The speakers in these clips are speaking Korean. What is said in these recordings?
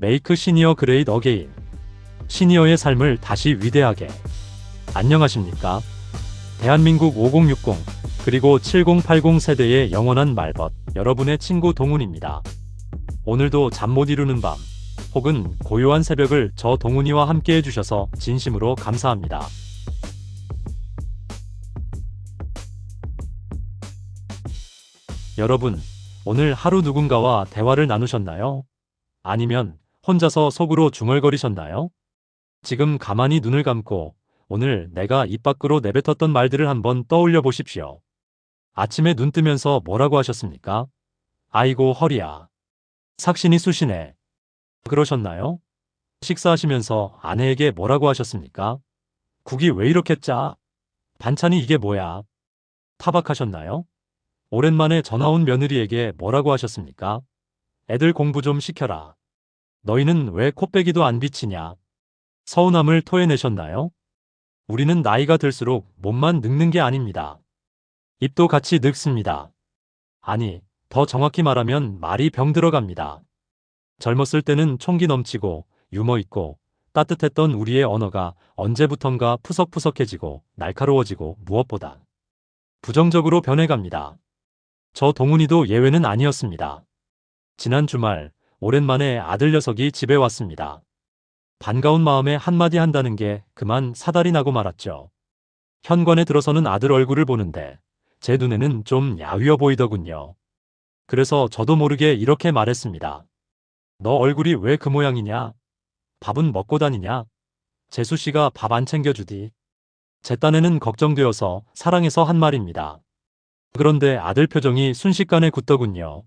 메이크 시니어 그레이트 어게인. 시니어의 삶을 다시 위대하게. 안녕하십니까? 대한민국 5060 그리고 7080 세대의 영원한 말벗 여러분의 친구 동훈입니다. 오늘도 잠 못 이루는 밤 혹은 고요한 새벽을 저 동훈이와 함께 해주셔서 진심으로 감사합니다. 여러분, 오늘 하루 누군가와 대화를 나누셨나요? 아니면 혼자서 속으로 중얼거리셨나요? 지금 가만히 눈을 감고 오늘 내가 입 밖으로 내뱉었던 말들을 한번 떠올려 보십시오. 아침에 눈 뜨면서 뭐라고 하셨습니까? 아이고 허리야. 삭신이 쑤시네. 그러셨나요? 식사하시면서 아내에게 뭐라고 하셨습니까? 국이 왜 이렇게 짜? 반찬이 이게 뭐야? 타박하셨나요? 오랜만에 전화 온 며느리에게 뭐라고 하셨습니까? 애들 공부 좀 시켜라. 너희는 왜 코빼기도 안 비치냐? 서운함을 토해내셨나요? 우리는 나이가 들수록 몸만 늙는 게 아닙니다. 입도 같이 늙습니다. 아니, 더 정확히 말하면 말이 병들어갑니다. 젊었을 때는 총기 넘치고 유머 있고 따뜻했던 우리의 언어가 언제부턴가 푸석푸석해지고 날카로워지고 무엇보다 부정적으로 변해갑니다. 저 동훈이도 예외는 아니었습니다. 지난 주말 오랜만에 아들 녀석이 집에 왔습니다. 반가운 마음에 한마디 한다는 게 그만 사달이 나고 말았죠. 현관에 들어서는 아들 얼굴을 보는데 제 눈에는 좀 야위어 보이더군요. 그래서 저도 모르게 이렇게 말했습니다. 너 얼굴이 왜 그 모양이냐? 밥은 먹고 다니냐? 재수 씨가 밥 안 챙겨주디? 제 딴에는 걱정되어서 사랑해서 한 말입니다. 그런데 아들 표정이 순식간에 굳더군요.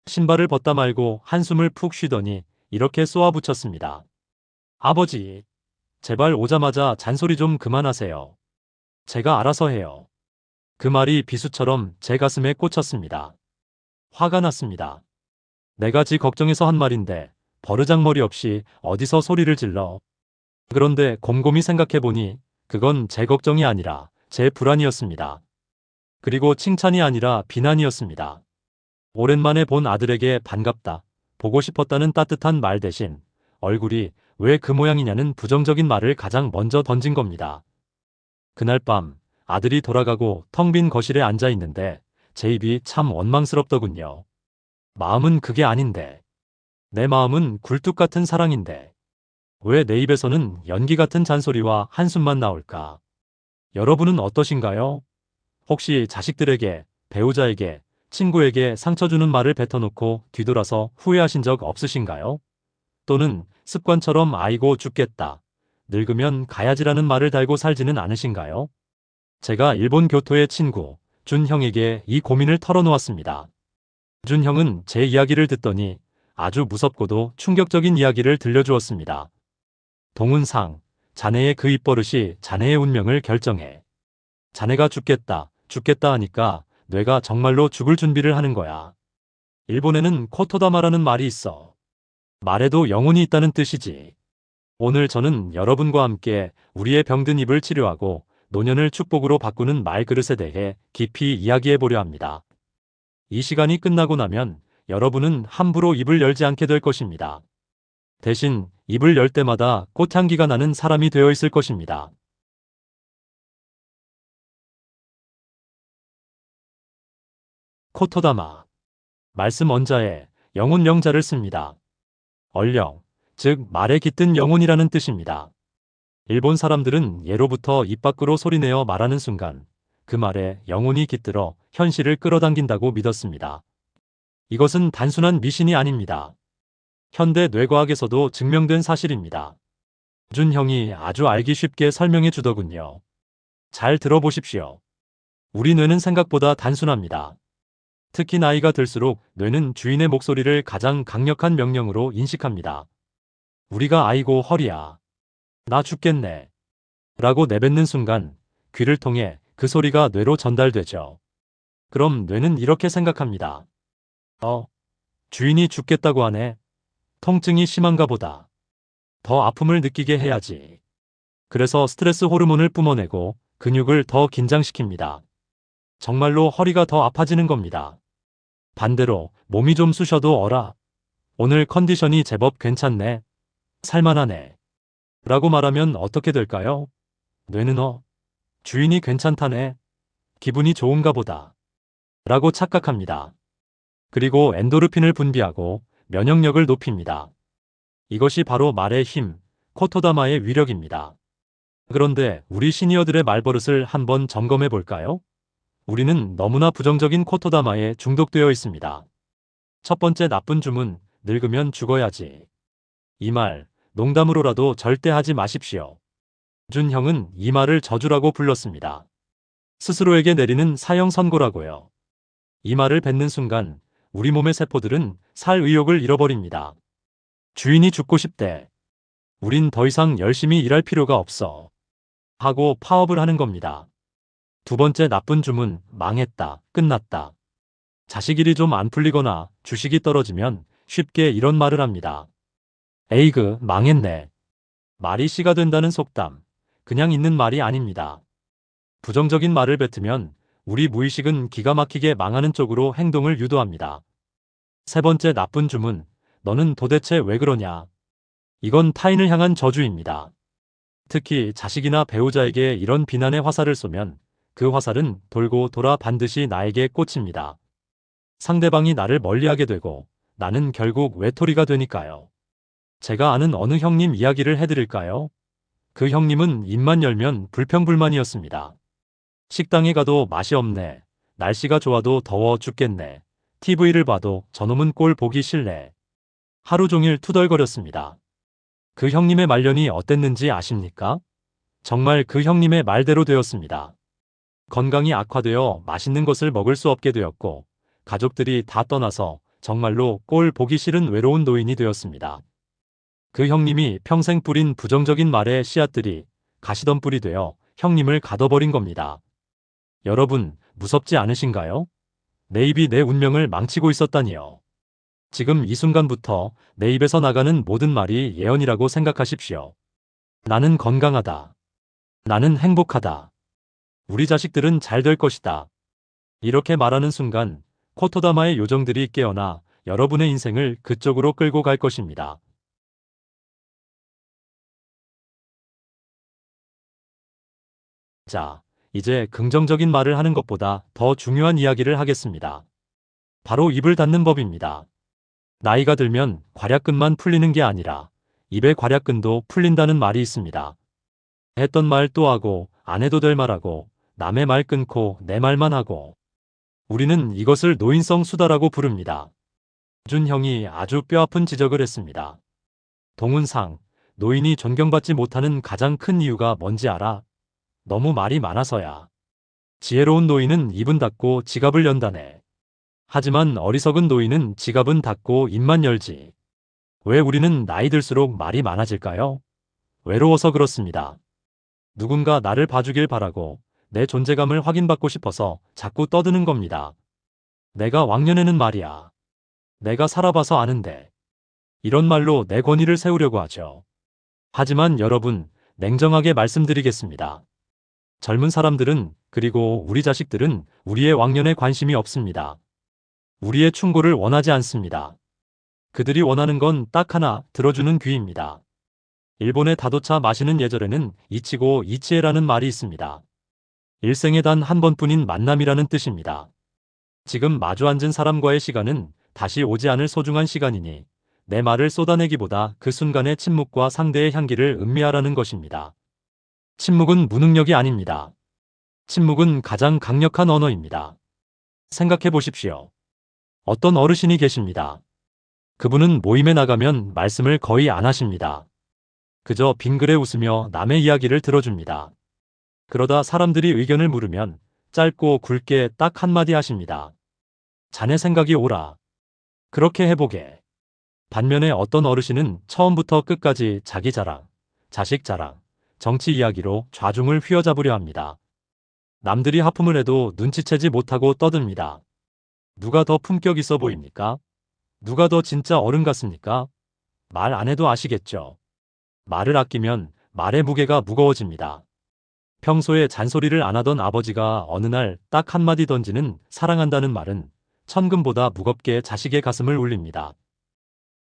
신발을 벗다 말고 한숨을 푹 쉬더니 이렇게 쏘아붙였습니다. 아버지, 제발 오자마자 잔소리 좀 그만하세요. 제가 알아서 해요. 그 말이 비수처럼 제 가슴에 꽂혔습니다. 화가 났습니다. 내가 지 걱정해서 한 말인데 버르장머리 없이 어디서 소리를 질러. 그런데 곰곰이 생각해보니 그건 제 걱정이 아니라 제 불안이었습니다. 그리고 칭찬이 아니라 비난이었습니다. 오랜만에 본 아들에게 반갑다, 보고 싶었다는 따뜻한 말 대신 얼굴이 왜 그 모양이냐는 부정적인 말을 가장 먼저 던진 겁니다. 그날 밤 아들이 돌아가고 텅 빈 거실에 앉아 있는데 제 입이 참 원망스럽더군요. 마음은 그게 아닌데. 내 마음은 굴뚝 같은 사랑인데. 왜 내 입에서는 연기 같은 잔소리와 한숨만 나올까? 여러분은 어떠신가요? 혹시 자식들에게, 배우자에게, 친구에게 상처 주는 말을 뱉어놓고 뒤돌아서 후회하신 적 없으신가요? 또는 습관처럼 아이고 죽겠다, 늙으면 가야지라는 말을 달고 살지는 않으신가요? 제가 일본 교토의 친구 준 형에게 이 고민을 털어놓았습니다. 준 형은 제 이야기를 듣더니 아주 무섭고도 충격적인 이야기를 들려주었습니다. 동훈상, 자네의 그 입버릇이 자네의 운명을 결정해. 자네가 죽겠다, 죽겠다 하니까 뇌가 정말로 죽을 준비를 하는 거야. 일본에는 코토다마라는 말이 있어. 말에도 영혼이 있다는 뜻이지. 오늘 저는 여러분과 함께 우리의 병든 입을 치료하고 노년을 축복으로 바꾸는 말그릇에 대해 깊이 이야기해 보려 합니다. 이 시간이 끝나고 나면 여러분은 함부로 입을 열지 않게 될 것입니다. 대신 입을 열 때마다 꽃향기가 나는 사람이 되어 있을 것입니다. 코토다마. 말씀 원자에 영혼 영자를 씁니다. 얼령, 즉 말에 깃든 영혼이라는 뜻입니다. 일본 사람들은 예로부터 입 밖으로 소리내어 말하는 순간 그 말에 영혼이 깃들어 현실을 끌어당긴다고 믿었습니다. 이것은 단순한 미신이 아닙니다. 현대 뇌과학에서도 증명된 사실입니다. 준 형이 아주 알기 쉽게 설명해 주더군요. 잘 들어보십시오. 우리 뇌는 생각보다 단순합니다. 특히 나이가 들수록 뇌는 주인의 목소리를 가장 강력한 명령으로 인식합니다. 우리가 아이고 허리야, 나 죽겠네 라고 내뱉는 순간 귀를 통해 그 소리가 뇌로 전달되죠. 그럼 뇌는 이렇게 생각합니다. 주인이 죽겠다고 하네. 통증이 심한가 보다. 더 아픔을 느끼게 해야지. 그래서 스트레스 호르몬을 뿜어내고 근육을 더 긴장시킵니다. 정말로 허리가 더 아파지는 겁니다. 반대로 몸이 좀 쑤셔도 어라, 오늘 컨디션이 제법 괜찮네. 살만하네. 라고 말하면 어떻게 될까요? 뇌는 주인이 괜찮다네. 기분이 좋은가 보다. 라고 착각합니다. 그리고 엔도르핀을 분비하고 면역력을 높입니다. 이것이 바로 말의 힘, 코토다마의 위력입니다. 그런데 우리 시니어들의 말버릇을 한번 점검해 볼까요? 우리는 너무나 부정적인 코토다마에 중독되어 있습니다. 첫 번째 나쁜 주문, 늙으면 죽어야지. 이 말, 농담으로라도 절대 하지 마십시오. 준 형은 이 말을 저주라고 불렀습니다. 스스로에게 내리는 사형 선고라고요. 이 말을 뱉는 순간 우리 몸의 세포들은 살 의욕을 잃어버립니다. 주인이 죽고 싶대. 우린 더 이상 열심히 일할 필요가 없어. 하고 파업을 하는 겁니다. 두 번째 나쁜 주문, 망했다, 끝났다. 자식 일이 좀 안 풀리거나 주식이 떨어지면 쉽게 이런 말을 합니다. 에이그, 망했네. 말이 씨가 된다는 속담. 그냥 있는 말이 아닙니다. 부정적인 말을 뱉으면 우리 무의식은 기가 막히게 망하는 쪽으로 행동을 유도합니다. 세 번째 나쁜 주문, 너는 도대체 왜 그러냐? 이건 타인을 향한 저주입니다. 특히 자식이나 배우자에게 이런 비난의 화살을 쏘면 그 화살은 돌고 돌아 반드시 나에게 꽂힙니다. 상대방이 나를 멀리하게 되고 나는 결국 외톨이가 되니까요. 제가 아는 어느 형님 이야기를 해드릴까요? 그 형님은 입만 열면 불평불만이었습니다. 식당에 가도 맛이 없네. 날씨가 좋아도 더워 죽겠네. TV를 봐도 저놈은 꼴 보기 싫네. 하루 종일 투덜거렸습니다. 그 형님의 말년이 어땠는지 아십니까? 정말 그 형님의 말대로 되었습니다. 건강이 악화되어 맛있는 것을 먹을 수 없게 되었고 가족들이 다 떠나서 정말로 꼴 보기 싫은 외로운 노인이 되었습니다. 그 형님이 평생 뿌린 부정적인 말의 씨앗들이 가시덤불이 되어 형님을 가둬버린 겁니다. 여러분, 무섭지 않으신가요? 내 입이 내 운명을 망치고 있었다니요. 지금 이 순간부터 내 입에서 나가는 모든 말이 예언이라고 생각하십시오. 나는 건강하다. 나는 행복하다. 우리 자식들은 잘 될 것이다. 이렇게 말하는 순간 코토다마의 요정들이 깨어나 여러분의 인생을 그쪽으로 끌고 갈 것입니다. 자, 이제 긍정적인 말을 하는 것보다 더 중요한 이야기를 하겠습니다. 바로 입을 닫는 법입니다. 나이가 들면 괄약근만 풀리는 게 아니라 입의 괄약근도 풀린다는 말이 있습니다. 했던 말 또 하고 안 해도 될 말하고 남의 말 끊고 내 말만 하고 우리는 이것을 노인성 수다라고 부릅니다. 준 형이 아주 뼈아픈 지적을 했습니다. 동훈상, 노인이 존경받지 못하는 가장 큰 이유가 뭔지 알아? 너무 말이 많아서야. 지혜로운 노인은 입은 닫고 지갑을 연다네. 하지만 어리석은 노인은 지갑은 닫고 입만 열지. 왜 우리는 나이 들수록 말이 많아질까요? 외로워서 그렇습니다. 누군가 나를 봐주길 바라고 내 존재감을 확인받고 싶어서 자꾸 떠드는 겁니다. 내가 왕년에는 말이야. 내가 살아봐서 아는데. 이런 말로 내 권위를 세우려고 하죠. 하지만 여러분, 냉정하게 말씀드리겠습니다. 젊은 사람들은 그리고 우리 자식들은 우리의 왕년에 관심이 없습니다. 우리의 충고를 원하지 않습니다. 그들이 원하는 건 딱 하나, 들어주는 귀입니다. 일본의 다도차 마시는 예절에는 이치고 이치에라는 말이 있습니다. 일생에 단 한 번뿐인 만남이라는 뜻입니다. 지금 마주 앉은 사람과의 시간은 다시 오지 않을 소중한 시간이니 내 말을 쏟아내기보다 그 순간의 침묵과 상대의 향기를 음미하라는 것입니다. 침묵은 무능력이 아닙니다. 침묵은 가장 강력한 언어입니다. 생각해 보십시오. 어떤 어르신이 계십니다. 그분은 모임에 나가면 말씀을 거의 안 하십니다. 그저 빙그레 웃으며 남의 이야기를 들어줍니다. 그러다 사람들이 의견을 물으면 짧고 굵게 딱 한마디 하십니다. 자네 생각이 옳아. 그렇게 해보게. 반면에 어떤 어르신은 처음부터 끝까지 자기 자랑, 자식 자랑, 정치 이야기로 좌중을 휘어잡으려 합니다. 남들이 하품을 해도 눈치채지 못하고 떠듭니다. 누가 더 품격 있어 보입니까? 누가 더 진짜 어른 같습니까? 말 안 해도 아시겠죠? 말을 아끼면 말의 무게가 무거워집니다. 평소에 잔소리를 안 하던 아버지가 어느 날 딱 한마디 던지는 사랑한다는 말은 천금보다 무겁게 자식의 가슴을 울립니다.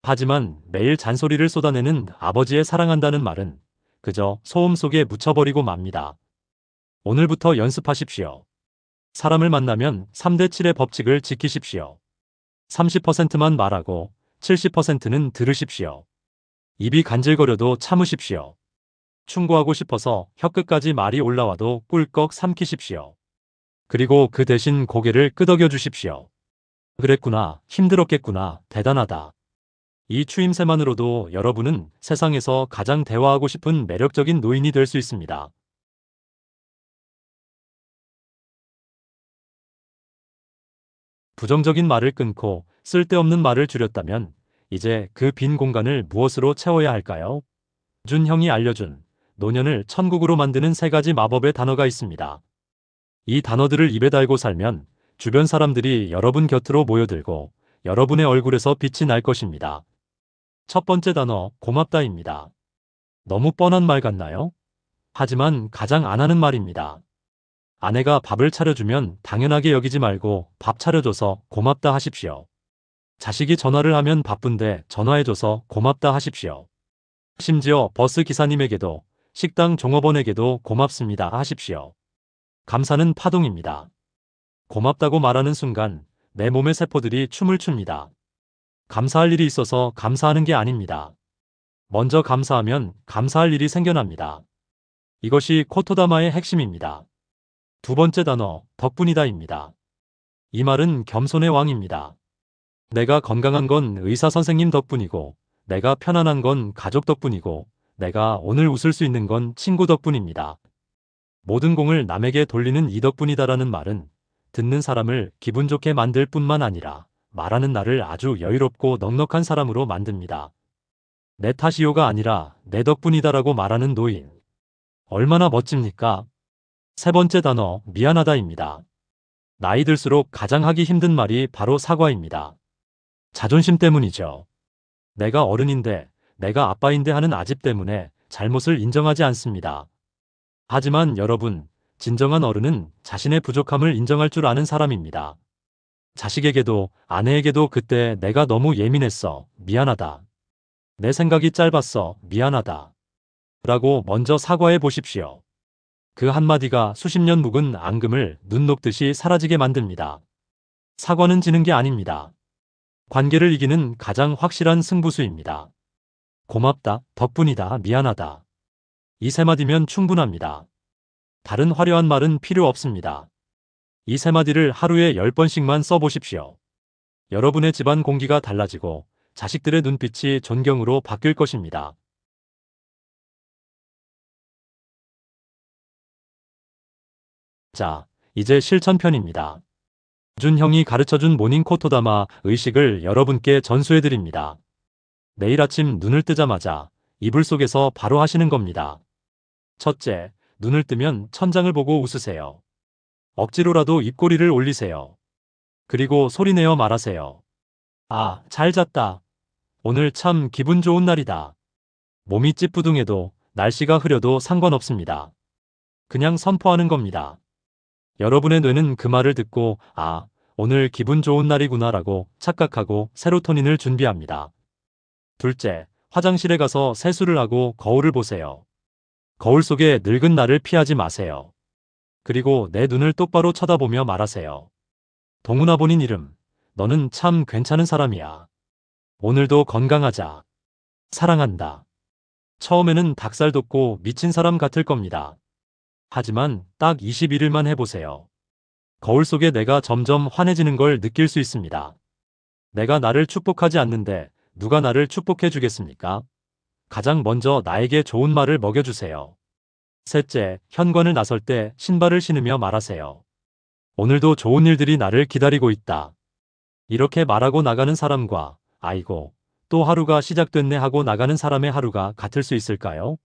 하지만 매일 잔소리를 쏟아내는 아버지의 사랑한다는 말은 그저 소음 속에 묻혀버리고 맙니다. 오늘부터 연습하십시오. 사람을 만나면 3대 7의 법칙을 지키십시오. 30%만 말하고 70%는 들으십시오. 입이 간질거려도 참으십시오. 충고하고 싶어서 혀끝까지 말이 올라와도 꿀꺽 삼키십시오. 그리고 그 대신 고개를 끄덕여 주십시오. 그랬구나, 힘들었겠구나, 대단하다. 이 추임새만으로도 여러분은 세상에서 가장 대화하고 싶은 매력적인 노인이 될 수 있습니다. 부정적인 말을 끊고 쓸데없는 말을 줄였다면 이제 그 빈 공간을 무엇으로 채워야 할까요? 준 형이 알려준 노년을 천국으로 만드는 3가지 마법의 단어가 있습니다. 이 단어들을 입에 달고 살면 주변 사람들이 여러분 곁으로 모여들고 여러분의 얼굴에서 빛이 날 것입니다. 첫 번째 단어, 고맙다입니다. 너무 뻔한 말 같나요? 하지만 가장 안 하는 말입니다. 아내가 밥을 차려주면 당연하게 여기지 말고 밥 차려줘서 고맙다 하십시오. 자식이 전화를 하면 바쁜데 전화해줘서 고맙다 하십시오. 심지어 버스 기사님에게도 식당 종업원에게도 고맙습니다 하십시오. 감사는 파동입니다. 고맙다고 말하는 순간 내 몸의 세포들이 춤을 춥니다. 감사할 일이 있어서 감사하는 게 아닙니다. 먼저 감사하면 감사할 일이 생겨납니다. 이것이 코토다마의 핵심입니다. 두 번째 단어, 덕분이다입니다. 이 말은 겸손의 왕입니다. 내가 건강한 건 의사 선생님 덕분이고, 내가 편안한 건 가족 덕분이고, 내가 오늘 웃을 수 있는 건 친구 덕분입니다. 모든 공을 남에게 돌리는 이 덕분이다라는 말은 듣는 사람을 기분 좋게 만들 뿐만 아니라 말하는 나를 아주 여유롭고 넉넉한 사람으로 만듭니다. 내 탓이요가 아니라 내 덕분이다라고 말하는 노인. 얼마나 멋집니까? 세 번째 단어, 미안하다입니다. 나이 들수록 가장 하기 힘든 말이 바로 사과입니다. 자존심 때문이죠. 내가 어른인데, 내가 아빠인데 하는 아집 때문에 잘못을 인정하지 않습니다. 하지만 여러분, 진정한 어른은 자신의 부족함을 인정할 줄 아는 사람입니다. 자식에게도 아내에게도 그때 내가 너무 예민했어. 미안하다. 내 생각이 짧았어. 미안하다. 라고 먼저 사과해 보십시오. 그 한마디가 수십 년 묵은 앙금을 눈 녹듯이 사라지게 만듭니다. 사과는 지는 게 아닙니다. 관계를 이기는 가장 확실한 승부수입니다. 고맙다, 덕분이다, 미안하다. 이 세 마디면 충분합니다. 다른 화려한 말은 필요 없습니다. 이 세 마디를 하루에 10번씩만 써보십시오. 여러분의 집안 공기가 달라지고 자식들의 눈빛이 존경으로 바뀔 것입니다. 자, 이제 실천편입니다. 준 형이 가르쳐준 모닝 코토다마 의식을 여러분께 전수해드립니다. 내일 아침 눈을 뜨자마자 이불 속에서 바로 하시는 겁니다. 첫째, 눈을 뜨면 천장을 보고 웃으세요. 억지로라도 입꼬리를 올리세요. 그리고 소리내어 말하세요. 아, 잘 잤다. 오늘 참 기분 좋은 날이다. 몸이 찌뿌둥해도 날씨가 흐려도 상관없습니다. 그냥 선포하는 겁니다. 여러분의 뇌는 그 말을 듣고 아, 오늘 기분 좋은 날이구나라고 착각하고 세로토닌을 준비합니다. 둘째, 화장실에 가서 세수를 하고 거울을 보세요. 거울 속에 늙은 나를 피하지 마세요. 그리고 내 눈을 똑바로 쳐다보며 말하세요. 동훈아 본인 이름, 너는 참 괜찮은 사람이야. 오늘도 건강하자. 사랑한다. 처음에는 닭살 돋고 미친 사람 같을 겁니다. 하지만 딱 21일만 해보세요. 거울 속에 내가 점점 환해지는 걸 느낄 수 있습니다. 내가 나를 축복하지 않는데 누가 나를 축복해 주겠습니까? 가장 먼저 나에게 좋은 말을 먹여주세요. 셋째, 현관을 나설 때 신발을 신으며 말하세요. 오늘도 좋은 일들이 나를 기다리고 있다. 이렇게 말하고 나가는 사람과 아이고, 또 하루가 시작됐네 하고 나가는 사람의 하루가 같을 수 있을까요?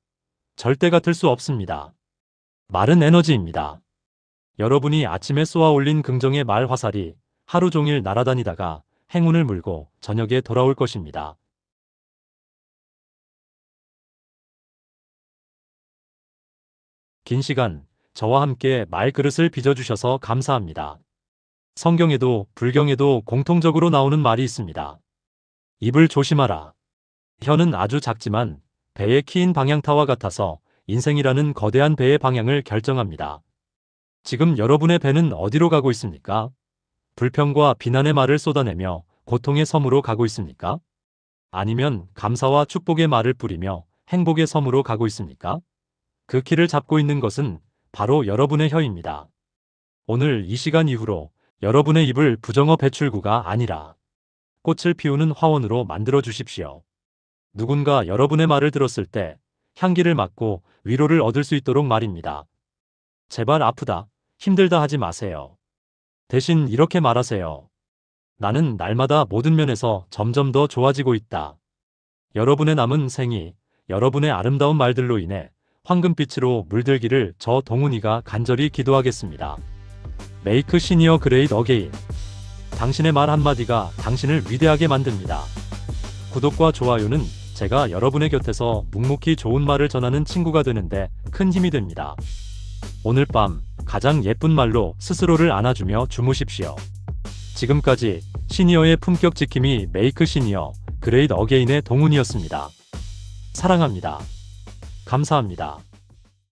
절대 같을 수 없습니다. 말은 에너지입니다. 여러분이 아침에 쏘아 올린 긍정의 말 화살이 하루 종일 날아다니다가 행운을 물고 저녁에 돌아올 것입니다. 긴 시간 저와 함께 말그릇을 빚어주셔서 감사합니다. 성경에도 불경에도 공통적으로 나오는 말이 있습니다. 입을 조심하라. 혀는 아주 작지만 배의 키인 방향타와 같아서 인생이라는 거대한 배의 방향을 결정합니다. 지금 여러분의 배는 어디로 가고 있습니까? 불평과 비난의 말을 쏟아내며 고통의 섬으로 가고 있습니까? 아니면 감사와 축복의 말을 뿌리며 행복의 섬으로 가고 있습니까? 그 키를 잡고 있는 것은 바로 여러분의 혀입니다. 오늘 이 시간 이후로 여러분의 입을 부정어 배출구가 아니라 꽃을 피우는 화원으로 만들어 주십시오. 누군가 여러분의 말을 들었을 때 향기를 맡고 위로를 얻을 수 있도록 말입니다. 제발 아프다, 힘들다 하지 마세요. 대신 이렇게 말하세요. 나는 날마다 모든 면에서 점점 더 좋아지고 있다. 여러분의 남은 생이 여러분의 아름다운 말들로 인해 황금빛으로 물들기를 저 동훈이가 간절히 기도하겠습니다. 메이크 시니어 그레이트 어게인. 당신의 말 한마디가 당신을 위대하게 만듭니다. 구독과 좋아요는 제가 여러분의 곁에서 묵묵히 좋은 말을 전하는 친구가 되는데 큰 힘이 됩니다. 오늘 밤 가장 예쁜 말로 스스로를 안아주며 주무십시오. 지금까지 시니어의 품격 지킴이 메이크 시니어 그레이트 어게인의 동훈이었습니다. 사랑합니다. 감사합니다.